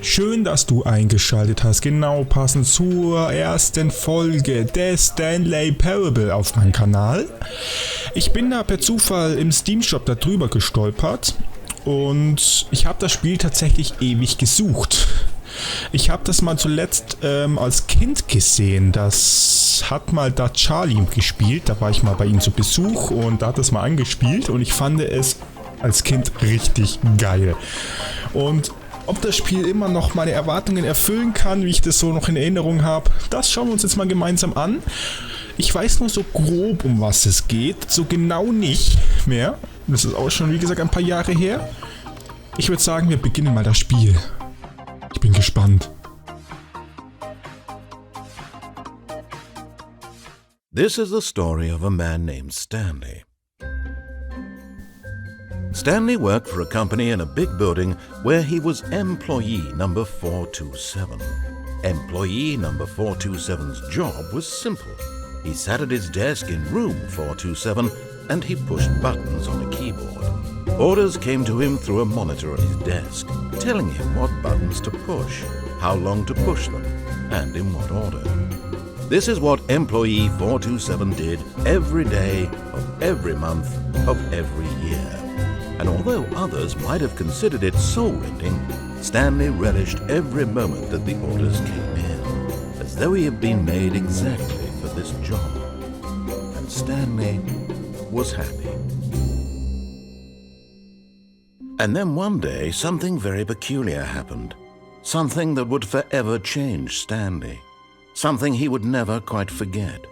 Schön, dass du eingeschaltet hast, genau passend zur ersten Folge des Stanley Parable auf meinem Kanal. Ich bin da per Zufall im Steam-Shop darüber gestolpert und ich habe das Spiel tatsächlich ewig gesucht. Ich habe das mal zuletzt als Kind gesehen, das hat mal da Charlie gespielt, da war ich mal bei ihm zu Besuch und da hat das mal angespielt und ich fand es als Kind richtig geil. Und ob das Spiel immer noch meine Erwartungen erfüllen kann, wie ich das so noch in Erinnerung habe, das schauen wir uns jetzt mal gemeinsam an. Ich weiß nur so grob, um was es geht, so genau nicht mehr. Das ist auch schon, wie gesagt, ein paar Jahre her. Ich würde sagen, wir beginnen mal das Spiel. Ich bin gespannt. This is the story of a man named Stanley. Stanley worked for a company in a big building where he was employee number 427. Employee number 427's job was simple. He sat at his desk in room 427 and he pushed buttons on a keyboard. Orders came to him through a monitor on his desk, telling him what buttons to push, how long to push them, and in what order. This is what employee 427 did every day of every month of every year. And although others might have considered it soul-rending, Stanley relished every moment that the orders came in, as though he had been made exactly for this job. And Stanley was happy. And then one day, something very peculiar happened. Something that would forever change Stanley. Something he would never quite forget.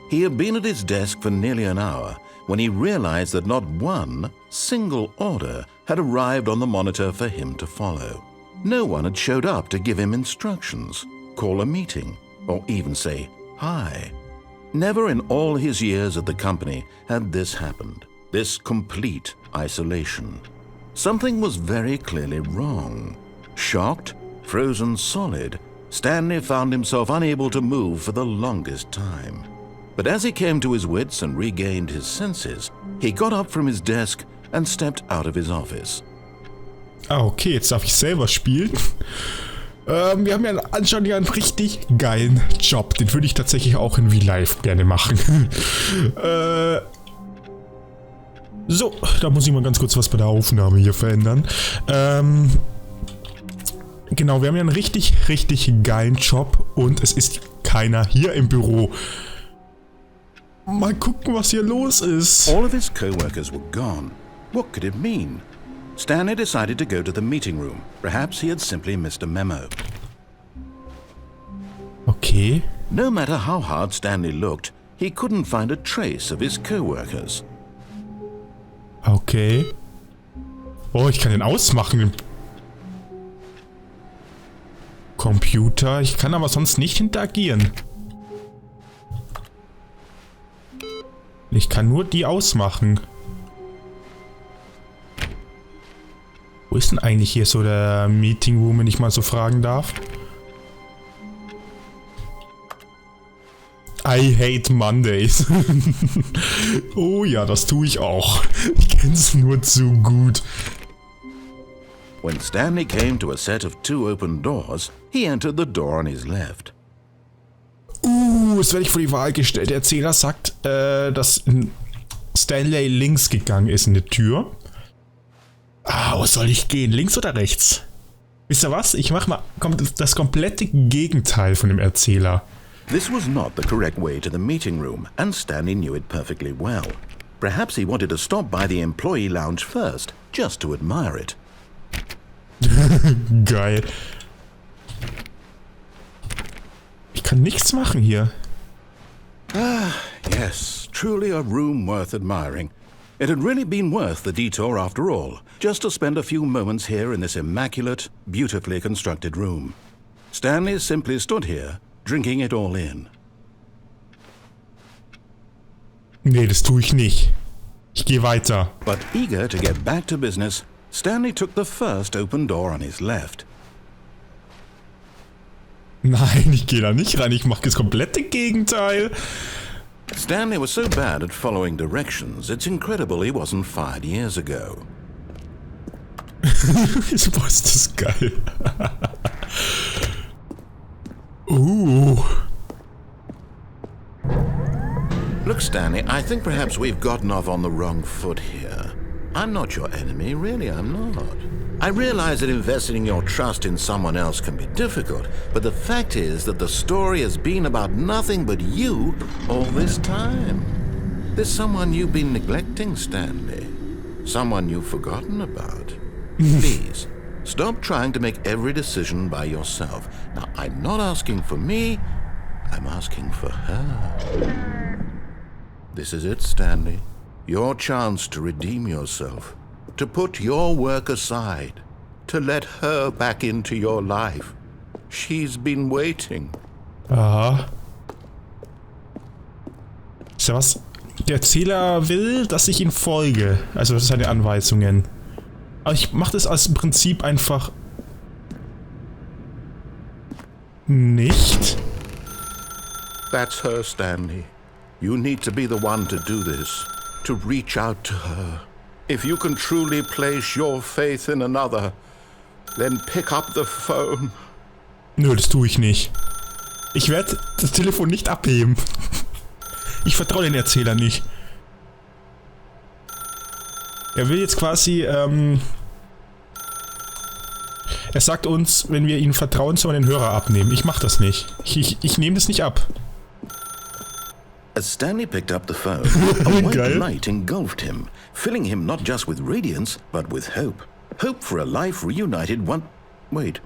He had been at his desk for nearly an hour when he realized that not one single order had arrived on the monitor for him to follow. No one had showed up to give him instructions, call a meeting, or even say hi. Never in all his years at the company had this happened, this complete isolation. Something was very clearly wrong. Shocked, frozen solid, Stanley found himself unable to move for the longest time. But as he came to his wits and regained his senses, he got up from his desk and stepped out of his office. Ah, okay, jetzt darf ich selber spielen. Wir haben ja anscheinend einen richtig geilen Job. Den würde ich tatsächlich auch in Real Life gerne machen. So, da muss ich mal ganz kurz was bei der Aufnahme hier verändern. Genau, wir haben ja einen richtig geilen Job und es ist keiner hier im Büro. Mal gucken, was hier los ist. All of his co-workers were gone. What could it mean? Stanley decided to go to the meeting room. Perhaps he had simply missed a memo. Okay. No matter how hard Stanley looked, he couldn't find a trace of his co-workers. Okay. Oh, ich kann den ausmachen. Computer. Ich kann aber sonst nicht interagieren. Ich kann nur die ausmachen. Wo ist denn eigentlich hier so der Meeting Room, wenn ich mal so fragen darf? I hate Mondays. Oh ja, das tue ich auch. Ich kenne es nur zu gut. When Stanley came to a set of 2 open doors, he entered the door on his left. Jetzt werde ich vor die Wahl gestellt. Der Erzähler sagt, dass Stanley links gegangen ist in die Tür. Wo soll ich gehen? Links oder rechts? Wisst ihr was? Ich mache mal das komplette Gegenteil von dem Erzähler. This was not the correct way to the meeting room, and Stanley knew it perfectly well. Perhaps he wanted to stop by the employee lounge first, just to admire it. Geil. Ich kann nichts machen hier. Yes, truly a room worth admiring. It had really been worth the detour after all, just to spend a few moments here in this immaculate, beautifully constructed room. Stanley simply stood here, drinking it all in. Nee, das tue ich nicht. Ich gehe weiter. But eager to get back to business, Stanley took the first open door on his left. Nein, ich gehe da nicht rein. Ich mache das komplette Gegenteil. Stanley was so bad at following directions, it's incredible he wasn't fired years ago. Boah, ist das geil. Look, Stanley, I think perhaps we've gotten off on the wrong foot here. I'm not your enemy, really, I'm not. I realize that investing your trust in someone else can be difficult, but the fact is that the story has been about nothing but you all this time. There's someone you've been neglecting, Stanley. Someone you've forgotten about. Please, stop trying to make every decision by yourself. Now, I'm not asking for me, I'm asking for her. This is it, Stanley. Your chance to redeem yourself. To put your work aside. To let her back into your life. She's been waiting. Aha. Ist ja was? Der Erzähler will, dass ich ihm folge. Also das sind seine Anweisungen. Aber ich mache das als Prinzip einfach nicht. That's her, Stanley. You need to be the one to do this. To reach out to her. If you can truly place your faith in another, then pick up the phone. Nö, das tue ich nicht. Ich werde das Telefon nicht abheben. Ich vertraue den Erzähler nicht. Er will jetzt quasi, er sagt uns, wenn wir ihm vertrauen, sollen wir den Hörer abnehmen. Ich mache das nicht. Ich nehme das nicht ab. As Stanley picked up the phone, a white light engulfed him, filling him not just with radiance, but with hope. Hope for a life reunited one... Wait.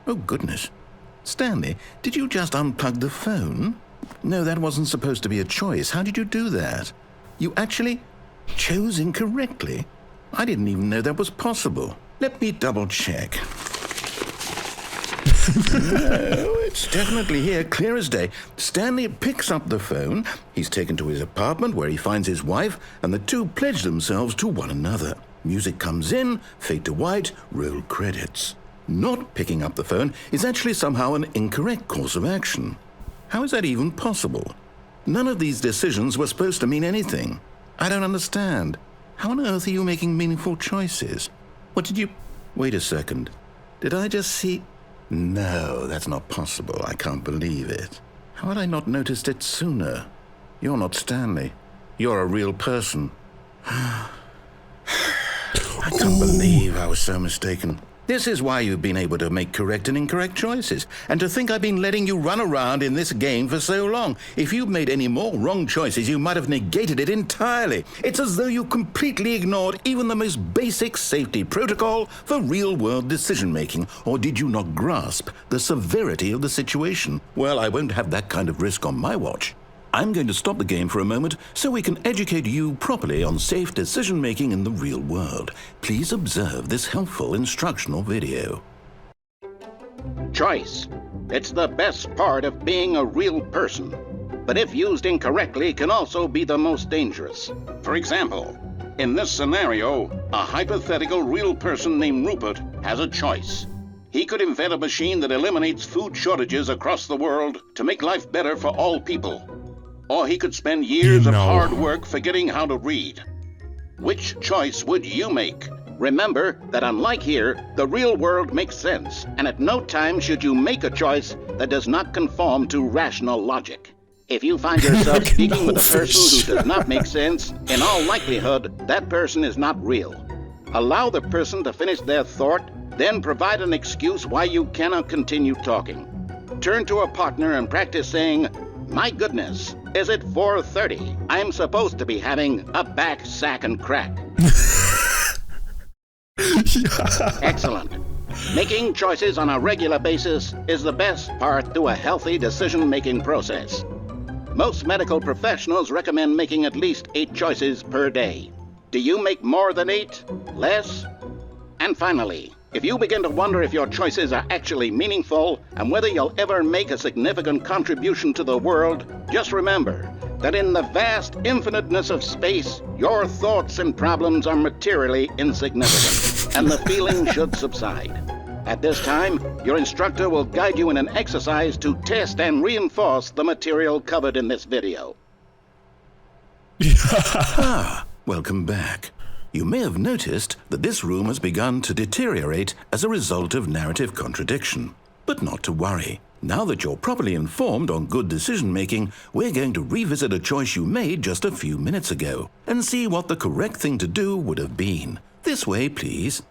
Oh, goodness. Stanley, did you just unplug the phone? No, that wasn't supposed to be a choice. How did you do that? You actually chose incorrectly? I didn't even know that was possible. Let me double check. No, it's definitely here, clear as day. Stanley picks up the phone. He's taken to his apartment where he finds his wife, and the two pledge themselves to one another. Music comes in, fade to white, roll credits. Not picking up the phone is actually somehow an incorrect course of action. How is that even possible? None of these decisions were supposed to mean anything. I don't understand. How on earth are you making meaningful choices? What did you... Wait a second. Did I just see... No, that's not possible. I can't believe it. How had I not noticed it sooner? You're not Stanley. You're a real person. I can't believe I was so mistaken. This is why you've been able to make correct and incorrect choices. And to think I've been letting you run around in this game for so long. If you'd made any more wrong choices, you might have negated it entirely. It's as though you completely ignored even the most basic safety protocol for real-world decision-making. Or did you not grasp the severity of the situation? Well, I won't have that kind of risk on my watch. I'm going to stop the game for a moment so we can educate you properly on safe decision-making in the real world. Please observe this helpful instructional video. Choice. It's the best part of being a real person. But if used incorrectly, can also be the most dangerous. For example, in this scenario, a hypothetical real person named Rupert has a choice. He could invent a machine that eliminates food shortages across the world to make life better for all people. Or he could spend years of hard work forgetting how to read. Which choice would you make? Remember that unlike here, the real world makes sense, and at no time should you make a choice that does not conform to rational logic. If you find yourself speaking with a person who does not make sense, in all likelihood, that person is not real. Allow the person to finish their thought, then provide an excuse why you cannot continue talking. Turn to a partner and practice saying, "My goodness, is it 4:30? I'm supposed to be having a back, sack, and crack." Excellent. Making choices on a regular basis is the best part to a healthy decision-making process. Most medical professionals recommend making at least 8 choices per day. Do you make more than 8? Less? And finally, if you begin to wonder if your choices are actually meaningful and whether you'll ever make a significant contribution to the world, just remember that in the vast infiniteness of space, your thoughts and problems are materially insignificant, and the feeling should subside. At this time, your instructor will guide you in an exercise to test and reinforce the material covered in this video. Welcome back. You may have noticed that this room has begun to deteriorate as a result of narrative contradiction. But not to worry. Now that you're properly informed on good decision-making, we're going to revisit a choice you made just a few minutes ago and see what the correct thing to do would have been. This way, please.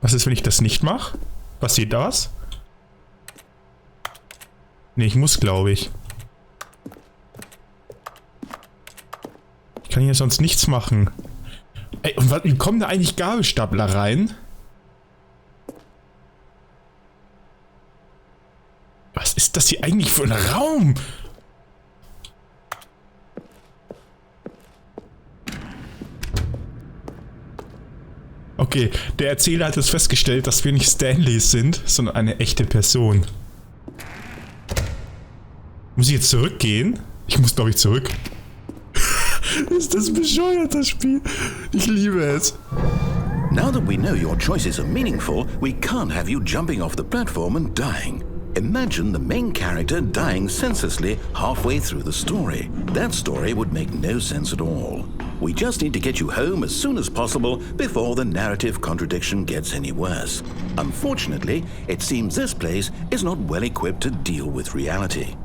Was ist, wenn ich das nicht mache? Passiert da was? Ne, ich muss, glaube ich. Ich kann hier sonst nichts machen. Ey, und wie kommen da eigentlich Gabelstapler rein? Was ist das hier eigentlich für ein Raum? Okay, der Erzähler hat jetzt festgestellt, dass wir nicht Stanleys sind, sondern eine echte Person. Muss ich jetzt zurückgehen? Ich muss, glaube ich, zurück. Ist das bescheuert, das Spiel? Ich liebe es. Now that we know your choices are meaningful, we can't have you jumping off the platform and dying. Imagine the main character dying senselessly halfway through the story. That story would make no sense at all. We just need to get you home as soon as possible before the narrative contradiction gets any worse. Unfortunately, it seems this place is not well equipped to deal with reality.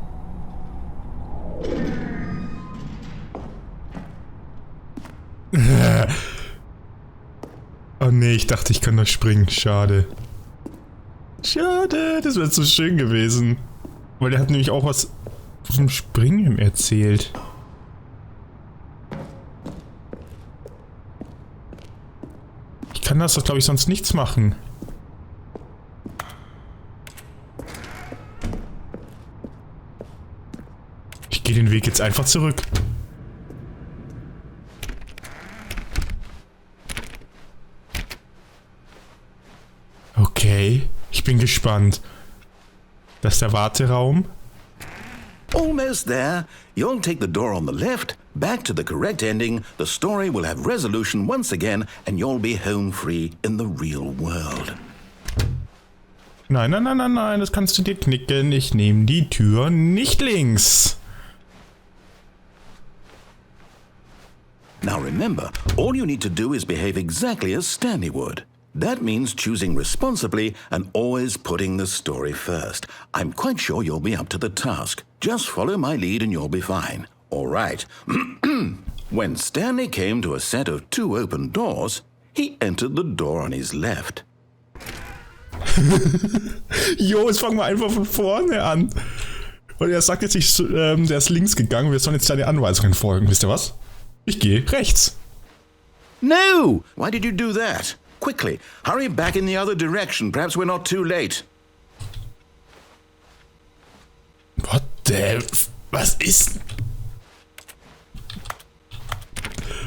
Oh nee, ich dachte, ich kann da springen. Schade. Schade, das wäre so schön gewesen. Weil der hat nämlich auch was vom Springen erzählt. Ich kann das doch, glaube ich, sonst nichts machen. Ich gehe den Weg jetzt einfach zurück. Okay, ich bin gespannt. Das ist der Warteraum. Almost there. You'll take the door on the left, back to the correct ending, the story will have resolution once again, and you'll be home free in the real world. Nein, nein, nein, nein, nein, das kannst du dir knicken. Ich nehme die Tür nicht links. Now remember, all you need to do is behave exactly as Stanley would. That means choosing responsibly and always putting the story first. I'm quite sure you'll be up to the task. Just follow my lead and you'll be fine. All right. When Stanley came to a set of 2 open doors, he entered the door on his left. Jo, jetzt fangen wir einfach von vorne an. Und er sagt jetzt nicht, der ist links gegangen, wir sollen jetzt seine Anweisungen folgen. Wisst ihr was? Ich gehe rechts. No! Why did you do that? Quickly, hurry back in the other direction. Perhaps we're not too late. What the... Was ist...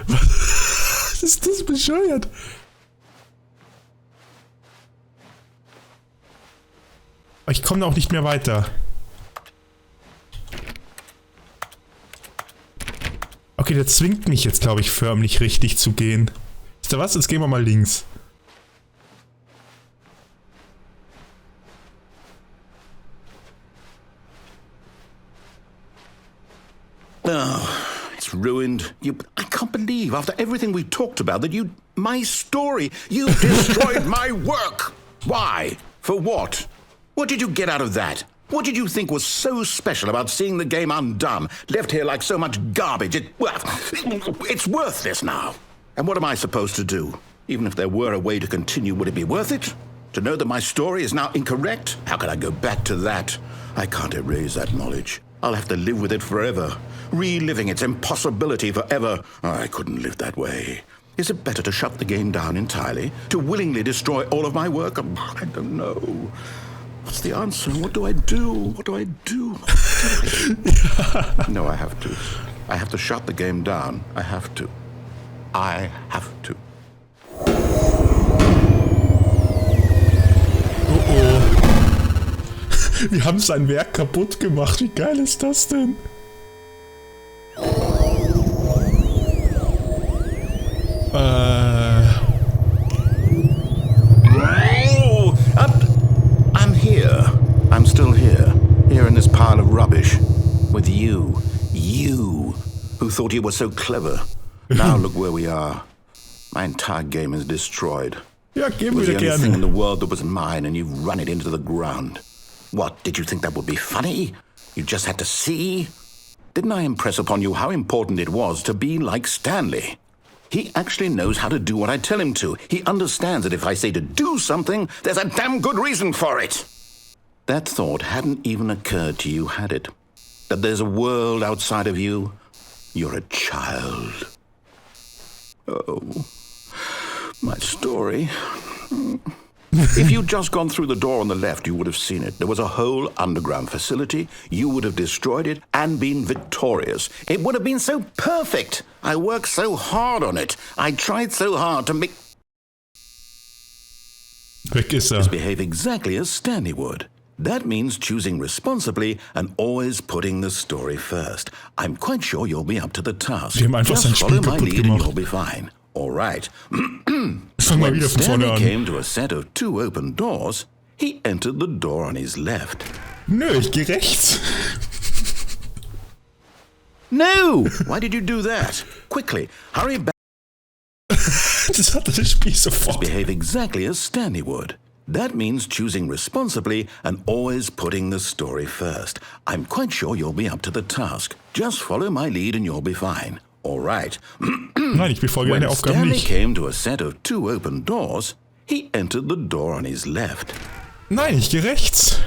Was ist das bescheuert? Ich komme da auch nicht mehr weiter. Okay, der zwingt mich jetzt, glaube ich, förmlich richtig zu gehen. Wisst ihr was? Jetzt gehen wir mal links. Oh, it's ruined. I can't believe, after everything we talked about, that my story, you destroyed my work. Why? For what? What did you get out of that? What did you think was so special about seeing the game undone, left here like so much garbage? It's worthless now. And what am I supposed to do? Even if there were a way to continue, would it be worth it? To know that my story is now incorrect? How can I go back to that? I can't erase that knowledge. I'll have to live with it forever, reliving its impossibility forever. I couldn't live that way. Is it better to shut the game down entirely? To willingly destroy all of my work? I don't know. What's the answer? What do I do? What do I do? No, I have to. I have to shut the game down. I have to. I have to. Oh oh. Wir haben sein Werk kaputt gemacht. Wie geil ist das denn? I'm here. I'm still here. Here in this pile of rubbish. With you. You. thought you were so clever. Now look where we are. My entire game is destroyed. Ja, It geben was wir the only thing in gerne. the world that was mine, and you've run it into the ground. What, did you think that would be funny? You just had to see? Didn't I impress upon you how important it was to be like Stanley? He actually knows how to do what I tell him to. He understands that if I say to do something, there's a damn good reason for it. That thought hadn't even occurred to you, had it? That there's a world outside of you? You're a child. Oh, my story. If you'd just gone through the door on the left, you would have seen it. There was a whole underground facility. You would have destroyed it and been victorious. It would have been so perfect. I worked so hard on it. I tried so hard to make... Weg ist er. behave exactly as Stanley would. That means choosing responsibly and always putting the story first. I'm quite sure you'll be up to the task. Die haben einfach sein Just Spiel follow my kaputt lead and gemacht. you'll be fine. All right. Fang mal When wieder von vorne Stanley an. came to a set of 2 open doors, he entered the door on his left. Nö, ich geh rechts. No! Why did you do that? Quickly, hurry back. Das hat das Spiel sofort. Behave exactly as Stanley would. That means choosing responsibly and always putting the story first. I'm quite sure you'll be up to the task. Just follow my lead and you'll be fine. All right. Nein, ich befolge When deine Aufgaben Stanley nicht. came to a set of 2 open doors, he entered the door on his left. Nein, ich geh rechts.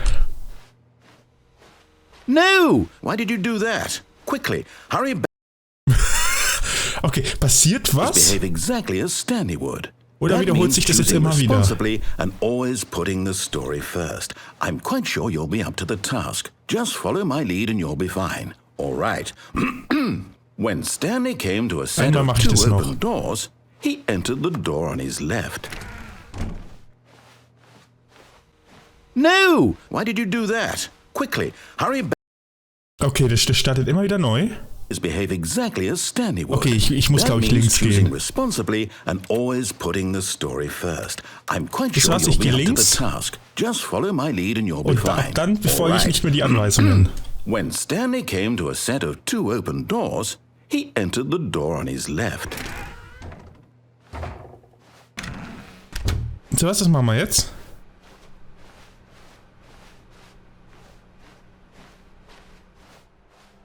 No! Why did you do that? Quickly, hurry back. Okay, passiert was? Behave exactly as Stanley would. Oder That wiederholt means sich das jetzt choosing immer wieder? responsibly and always putting the story first. I'm quite sure you'll be up to the task. Just follow my lead and you'll be fine. All right. When Stanley came to a set Einmal of mach ich 2 das noch. open doors, he entered the door on his left. No! Why did you do that? Quickly, hurry back. Okay, das startet immer wieder neu. Behave exactly as Stanley would. Okay, ich muss, That glaube ich, means links choosing gehen. responsibly and always putting the story first. I'm quite Das sure war's, you'll ich be gehe up to links. the task. Just follow my lead and you'll be Und ab fine. dann befolge ich Alright. nicht mehr die Anweisungen. When Stanley came to a set of 2 open doors, he entered the door on his left. So, was machen wir jetzt?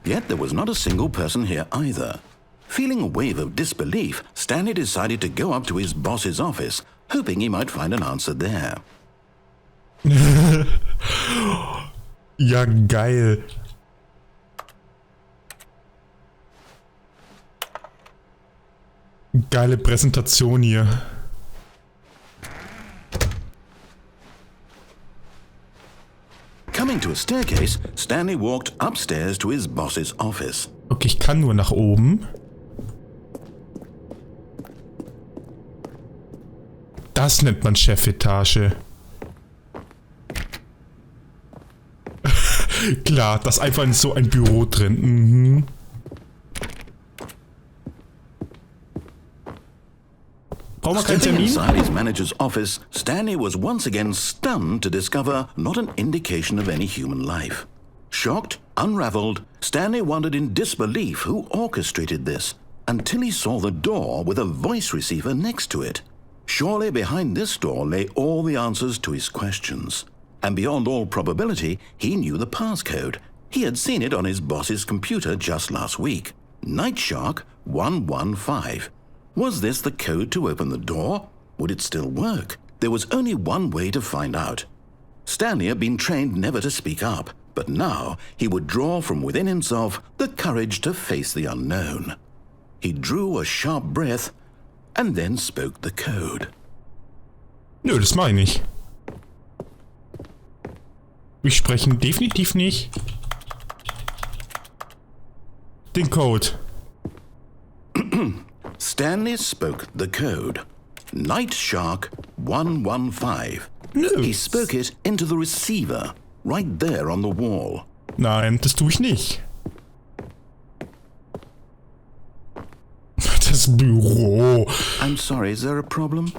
Yet there was not a single person here either. Feeling a wave of disbelief, Stanley decided to go up to his boss's office, hoping he might find an answer there. Ja, geil. Geile Präsentation hier. Coming to a staircase, Stanley walked upstairs to his boss's office. Okay, ich kann nur nach oben. Das nennt man Chefetage. Klar, das ist einfach in so ein Büro drin. Mhm. Brauchen wir keinen Stepping Termin? inside his manager's office, Stanley was once again stunned to discover not an indication of any human life. Shocked, unraveled, Stanley wondered in disbelief who orchestrated this, until he saw the door with a voice receiver next to it. Surely behind this door lay all the answers to his questions. And beyond all probability, he knew the passcode. He had seen it on his boss's computer just last week. Nightshark 115. Was this the code to open the door? Would it still work? There was only one way to find out. Stanley had been trained never to speak up, but now he would draw from within himself the courage to face the unknown. He drew a sharp breath and then spoke the code. Nö, das mache ich nicht. Wir sprechen definitiv nicht den Code. Stanley spoke the code. Nightshark 115. Nö. He spoke it into the receiver, right there on the wall. Nein, das tue ich nicht. Das Büro. I'm sorry, is there a problem?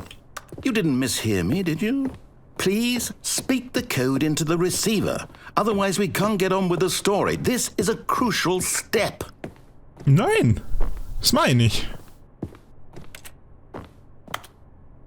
You didn't mishear me, did you? Please speak the code into the receiver. Otherwise we can't get on with the story. This is a crucial step. Nein, das meine ich.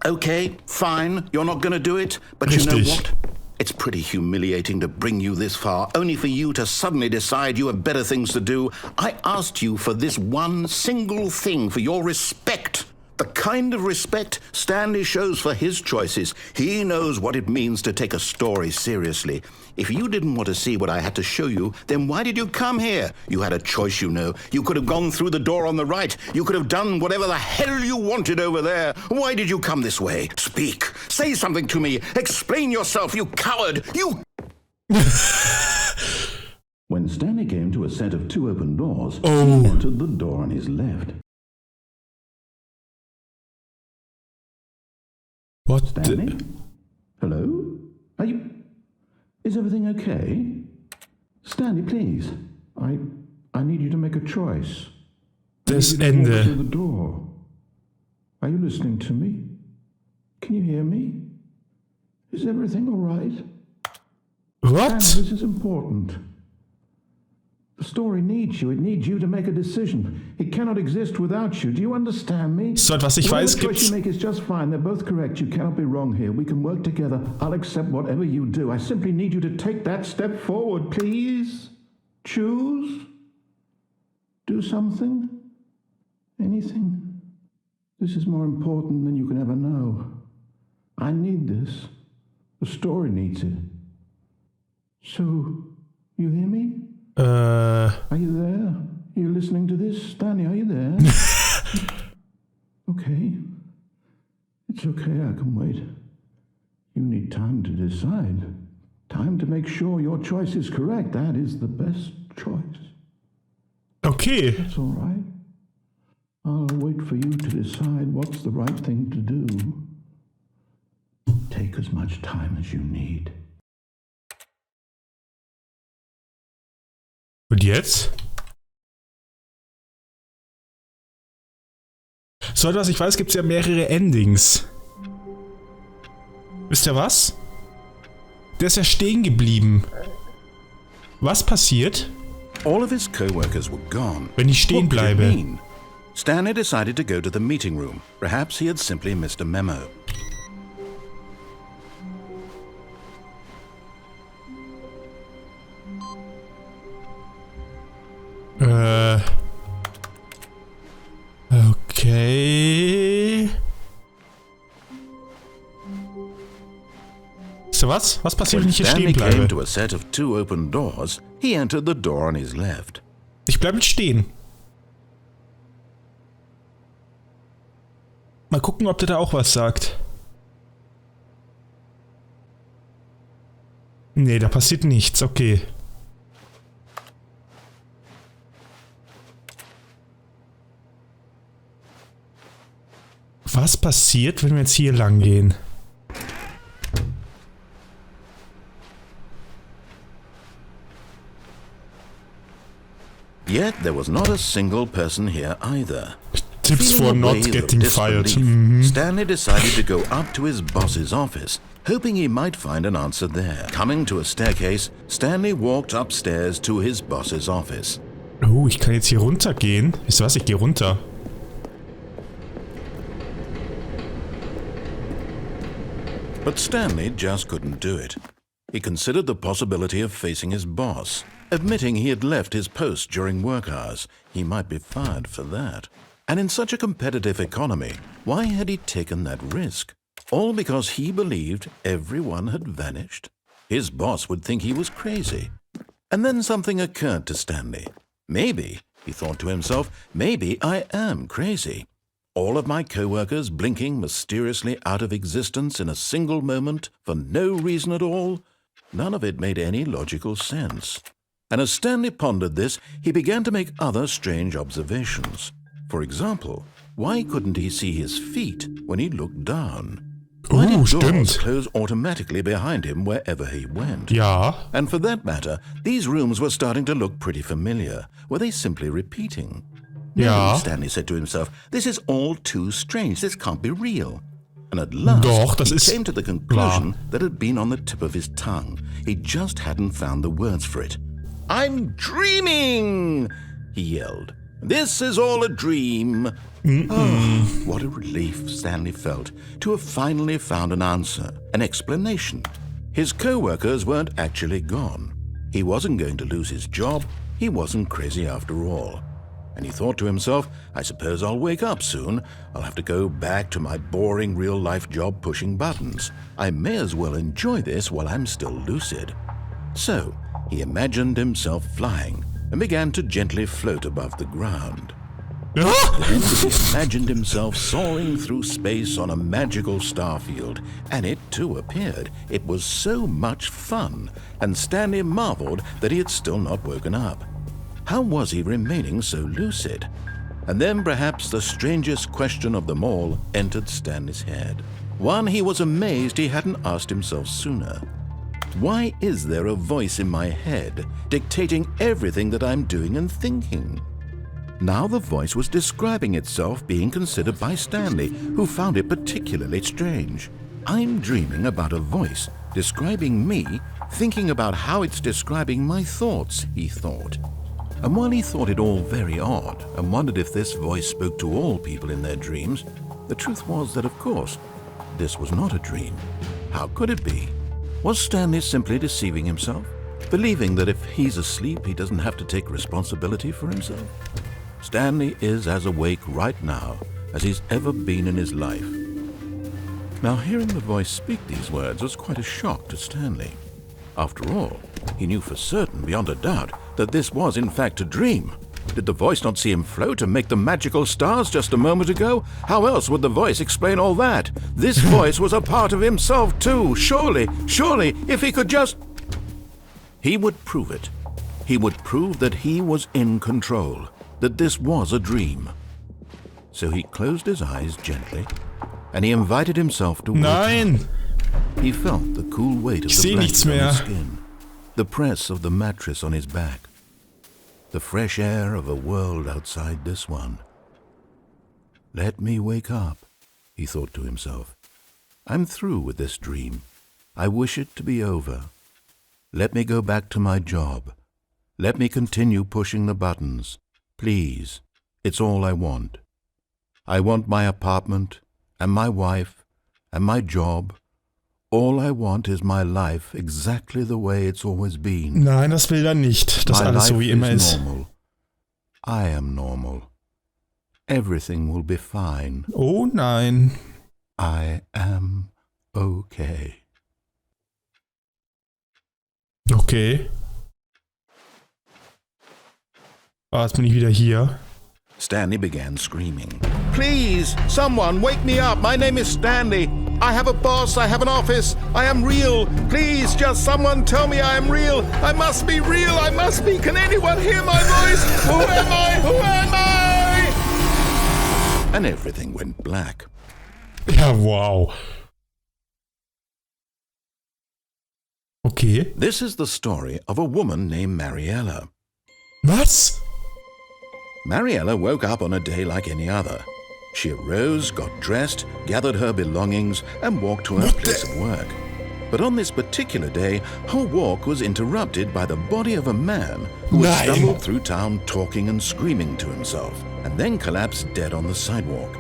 Okay, fine, you're not gonna do it, but you know Richtig. what? It's pretty humiliating to bring you this far, only for you to suddenly decide you have better things to do. I asked you for this one single thing, for your respect. The kind of respect Stanley shows for his choices. He knows what it means to take a story seriously. If you didn't want to see what I had to show you, then why did you come here? You had a choice, you know. You could have gone through the door on the right. You could have done whatever the hell you wanted over there. Why did you come this way? Speak. Say something to me. Explain yourself, you coward. You... When Stanley came to a set of 2 open doors, he entered the door on his left. What Stanley? Hello? Are you... Is everything okay? Stanley, please. I need you to make a choice. Das I need you to walk Ende. through the door. Are you listening to me? Can you hear me? Is everything all right? What? Stanley, this is important. The story needs you. It needs you to make a decision. It cannot exist without you. Do you understand me? Soweit was ich weiß, Whatever choice gibt's... you make is just fine. They're both correct. You cannot be wrong here. We can work together. I'll accept whatever you do. I simply need you to take that step forward, please. Choose. Do something. Anything. This is more important than you can ever know. I need this. The story needs it. So, you hear me? Are you there? Are you listening to this? Stanley, are you there? Okay. It's okay, I can wait. You need time to decide. Time to make sure your choice is correct. That is the best choice. Okay. That's all right. I'll wait for you to decide what's the right thing to do. Take as much time as you need. Und jetzt? Soweit was ich weiß, gibt es ja mehrere Endings. Wisst ihr was? Der ist ja stehen geblieben. Was passiert, All of his co-workers were gone. wenn ich stehen What could it bleibe? mean? Stanley decided to go to the meeting room. Perhaps he had simply missed a memo. Okay. Wisst ihr was? Was passiert, wenn When ich hier Stanley stehen came bleibe? to a set of 2 open doors, he entered the door on his left. Ich bleibe stehen. Mal gucken, ob der da auch was sagt. Nee, da passiert nichts. Okay. Was passiert, wenn wir jetzt hier lang gehen? Yet there was not a single person here either. Tips for Feeling a not wave of getting fired. disbelief, Stanley decided to go up to his boss's office, hoping he might find an answer there. Coming to a staircase, Stanley walked upstairs to his boss's office. Oh, ich kann jetzt hier runtergehen. Wisst ihr was? Ich gehe runter. But Stanley just couldn't do it. He considered the possibility of facing his boss. Admitting he had left his post during work hours, he might be fired for that. And in such a competitive economy, why had he taken that risk? All because he believed everyone had vanished? His boss would think he was crazy. And then something occurred to Stanley. Maybe, he thought to himself, maybe I am crazy. All of my co-workers blinking mysteriously out of existence in a single moment for no reason at all? None of it made any logical sense. And as Stanley pondered this, he began to make other strange observations. For example, why couldn't he see his feet when he looked down? Why did doors Stimmt. close automatically behind him wherever he went? Ja. And for that matter, these rooms were starting to look pretty familiar. Were they simply repeating? No, Ja. Stanley said to himself, this is all too strange. This can't be real. And at last, Doch, das he ist came to the conclusion that had been on the tip of his tongue. He just hadn't found the words for it. I'm dreaming, he yelled. This is all a dream. Oh, what a relief Stanley felt to have finally found an answer, an explanation. His co-workers weren't actually gone. He wasn't going to lose his job. He wasn't crazy after all. And he thought to himself, I suppose I'll wake up soon. I'll have to go back to my boring real-life job pushing buttons. I may as well enjoy this while I'm still lucid. So he imagined himself flying and began to gently float above the ground. Then he imagined himself soaring through space on a magical starfield, and it too appeared. It was so much fun, and Stanley marveled that he had still not woken up. How was he remaining so lucid? And then perhaps the strangest question of them all entered Stanley's head. One he was amazed he hadn't asked himself sooner. Why is there a voice in my head dictating everything that I'm doing and thinking? Now the voice was describing itself being considered by Stanley, who found it particularly strange. I'm dreaming about a voice describing me, thinking about how it's describing my thoughts, he thought. And while he thought it all very odd and wondered if this voice spoke to all people in their dreams, the truth was that, of course, this was not a dream. How could it be? Was Stanley simply deceiving himself, believing that if he's asleep, he doesn't have to take responsibility for himself? Stanley is as awake right now as he's ever been in his life. Now, hearing the voice speak these words was quite a shock to Stanley. After all, he knew for certain, beyond a doubt, that this was in fact a dream. Did the voice not see him float and make the magical stars just a moment ago? How else would the voice explain all that? This voice was a part of himself too. Surely, if he could just... He would prove it. He would prove that he was in control, that this was a dream. So he closed his eyes gently, and he invited himself to wake Nein! up. He felt the cool weight of the nichts blanket on mehr. his skin, the press of the mattress on his back, the fresh air of a world outside this one. Let me wake up, he thought to himself. I'm through with this dream. I wish it to be over. Let me go back to my job. Let me continue pushing the buttons. Please, it's all I want. I want my apartment, and my wife, and my job. All I want is my life exactly the way it's always been. Nein, das will er nicht, dass My alles so life wie immer is ist. normal. I am normal. Everything will be fine. Oh nein. I am okay. Okay. Ah, jetzt bin ich wieder hier. Stanley began screaming. Please, someone, wake me up. My name is Stanley. I have a boss. I have an office. I am real. Please, just someone tell me I am real. I must be real. I must be. Can anyone hear my voice? Who am I? Who am I? And everything went black. Ja, wow. Okay. This is the story of a woman named Mariella. Was? Mariella woke up on a day like any other. She arose, got dressed, gathered her belongings, and walked to her place of work. But on this particular day, her walk was interrupted by the body of a man who had stumbled through town talking and screaming to himself, and then collapsed dead on the sidewalk.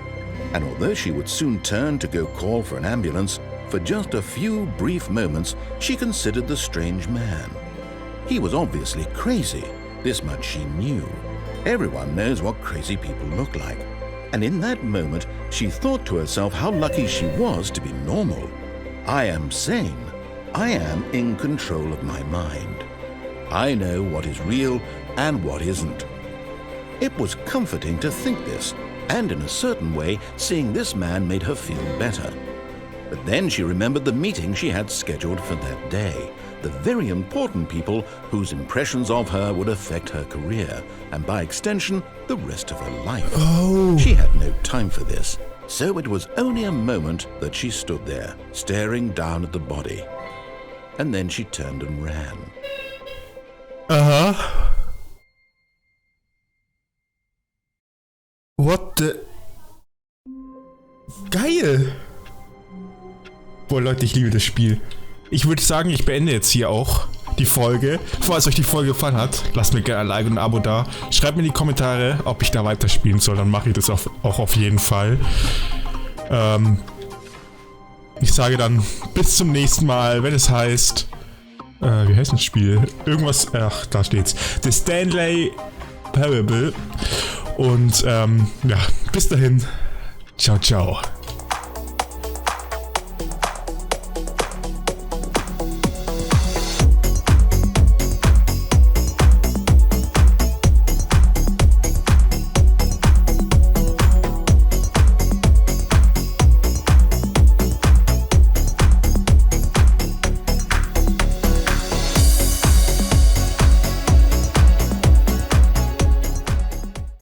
And although she would soon turn to go call for an ambulance, for just a few brief moments she considered the strange man. He was obviously crazy, this much she knew. Everyone knows what crazy people look like. And in that moment, she thought to herself how lucky she was to be normal. I am sane. I am in control of my mind. I know what is real and what isn't. It was comforting to think this, and in a certain way, seeing this man made her feel better. But then she remembered the meeting she had scheduled for that day. The very important people whose impressions of her would affect her career, and by extension, the rest of her life. Oh. She had no time for this, so it was only a moment that she stood there, staring down at the body. And then she turned and ran. Aha. What the... Geil! Boah, Leute, ich liebe das Spiel. Ich würde sagen, ich beende jetzt hier auch die Folge. Falls euch die Folge gefallen hat, lasst mir gerne ein Like und ein Abo da. Schreibt mir in die Kommentare, ob ich da weiterspielen soll, dann mache ich das auch auf jeden Fall. Ich sage dann bis zum nächsten Mal, wenn es heißt, wie heißt das Spiel? Irgendwas, ach, da steht's. The Stanley Parable. Und ja, bis dahin. Ciao, ciao.